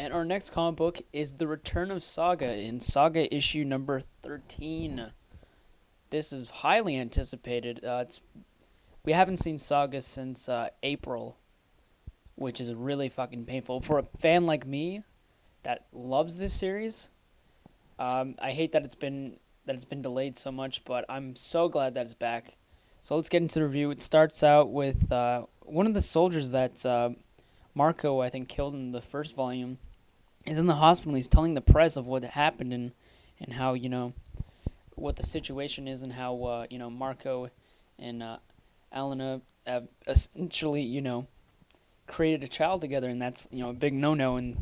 And our next comic book is The Return of Saga in Saga issue number 13. This is highly anticipated. We haven't seen Saga since April, which is really fucking painful for a fan like me that loves this series. I hate that it's been delayed so much, but I'm so glad that it's back. So let's get into the review. It starts out with one of the soldiers that Marco, I think, killed in the first volume is in the hospital. He's telling the press of what happened and how, what the situation is and how, Marco and Alana have essentially, created a child together, and that's, a big no-no in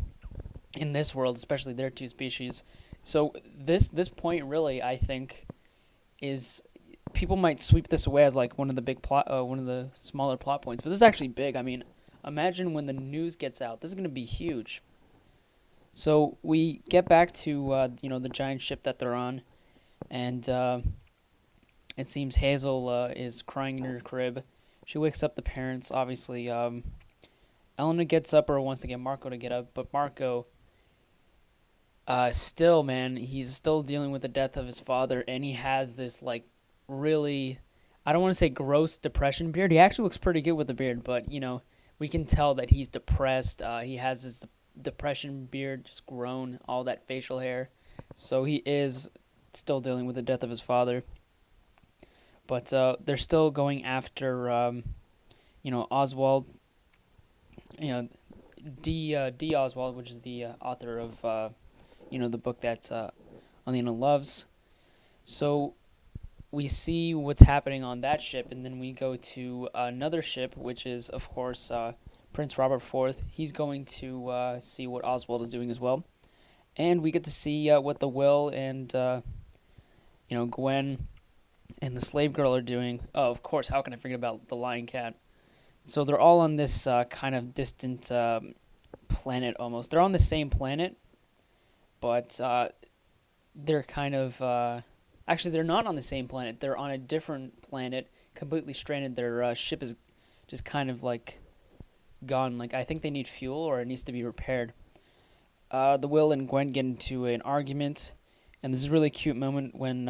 this world, especially their two species. So this point really, I think, is people might sweep this away as like one of the smaller plot points, but this is actually big. I mean, imagine when the news gets out. This is going to be huge. So we get back to the giant ship that they're on, and it seems Hazel is crying in her crib. She wakes up the parents. Obviously, Elena gets up or wants to get Marco to get up, but Marco, still, man, he's still dealing with the death of his father, and he has this like really, I don't want to say gross depression beard. He actually looks pretty good with the beard, but we can tell that he's depressed. He has this depression beard just grown, all that facial hair. So he is still dealing with the death of his father. But they're still going after, Oswald, D. Oswald, which is the author of, the book that Alina loves. So we see what's happening on that ship, and then we go to another ship, which is, of course, Prince Robert IV. He's going to see what Oswald is doing as well. And we get to see what the Will and, Gwen and the slave girl are doing. Oh, of course, how can I forget about the Lion Cat? So they're all on this kind of distant planet almost. They're on the same planet, but they're kind of... actually, they're not on the same planet. They're on a different planet, completely stranded. Their ship is just kind of like gone. Like, I think they need fuel or it needs to be repaired. The Will and Gwen get into an argument, and this is a really cute moment when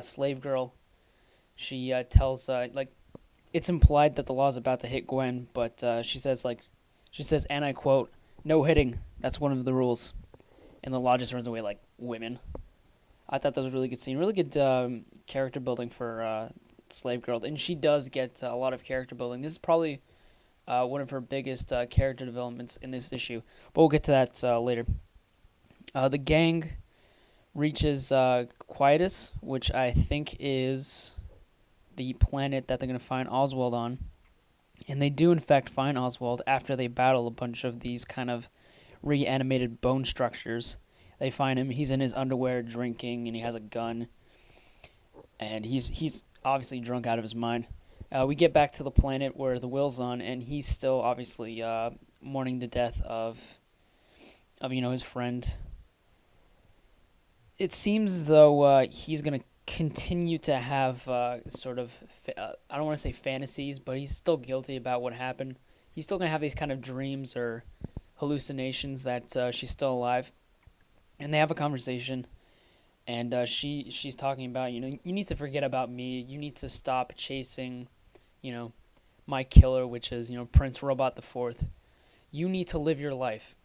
Slave Girl, she tells, it's implied that the law is about to hit Gwen, but she says, and I quote, "No hitting. That's one of the rules." And the law just runs away like, women. I thought that was a really good scene. Really good character building for Slave Girl. And she does get a lot of character building. This is probably one of her biggest character developments in this issue. But we'll get to that later. The gang reaches Quietus, which I think is the planet that they're going to find Oswald on. And they do, in fact, find Oswald after they battle a bunch of these kind of reanimated bone structures. They find him. He's in his underwear drinking, and he has a gun. And he's obviously drunk out of his mind. We get back to the planet where the Will's on, and he's still obviously mourning the death of his friend. It seems as though he's going to continue to have I don't want to say fantasies, but he's still guilty about what happened. He's still going to have these kind of dreams or hallucinations that she's still alive. And they have a conversation, and she's talking about, you need to forget about me. You need to stop chasing, my killer, which is, Prince Robot IV. You need to live your life.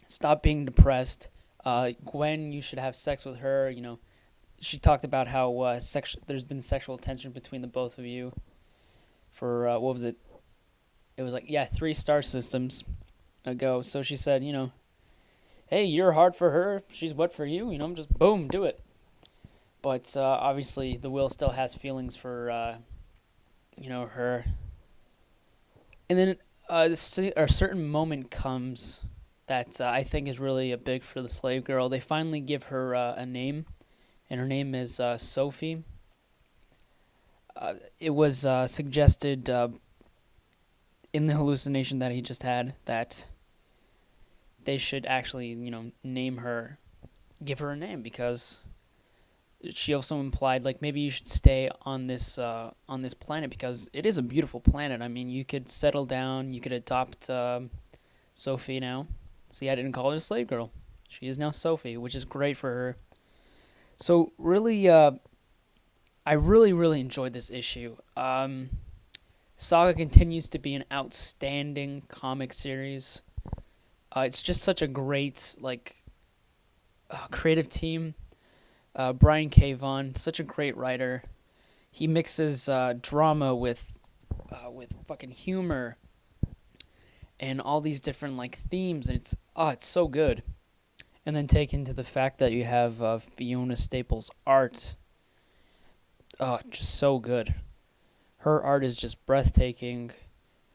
Stop being depressed. Gwen, you should have sex with her. She talked about how there's been sexual tension between the both of you for, what was it? It was 3 star systems ago. So she said, hey, you're hard for her, she's wet for you, just boom, do it. But obviously the Will still has feelings for, her. And then a certain moment comes that I think is really a big for the slave girl. They finally give her a name, and her name is Sophie. It was suggested in the hallucination that he just had that they should actually, name her, give her a name, because she also implied, maybe you should stay on this planet, because it is a beautiful planet. I mean, you could settle down, you could adopt Sophie now, See, I didn't call her Slave Girl. She is now Sophie, which is great for her. So really, I really enjoyed this issue. Saga continues to be an outstanding comic series. It's just such a great creative team. Brian K. Vaughan, such a great writer. He mixes drama with fucking humor and all these different themes, and it's so good. And then take into the fact that you have Fiona Staples' art. Just so good. Her art is just breathtaking.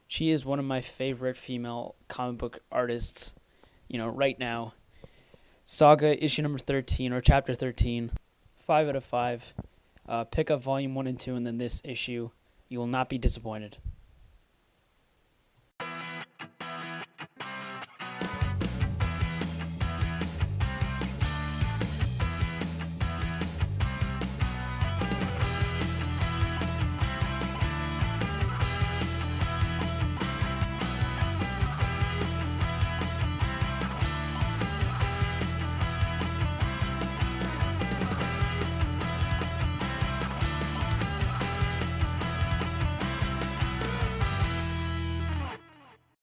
She is one of my favorite female comic book artists, right now. Saga issue number 13, or chapter 13, 5 out of 5. Pick up volume 1 and 2, and then this issue. You will not be disappointed.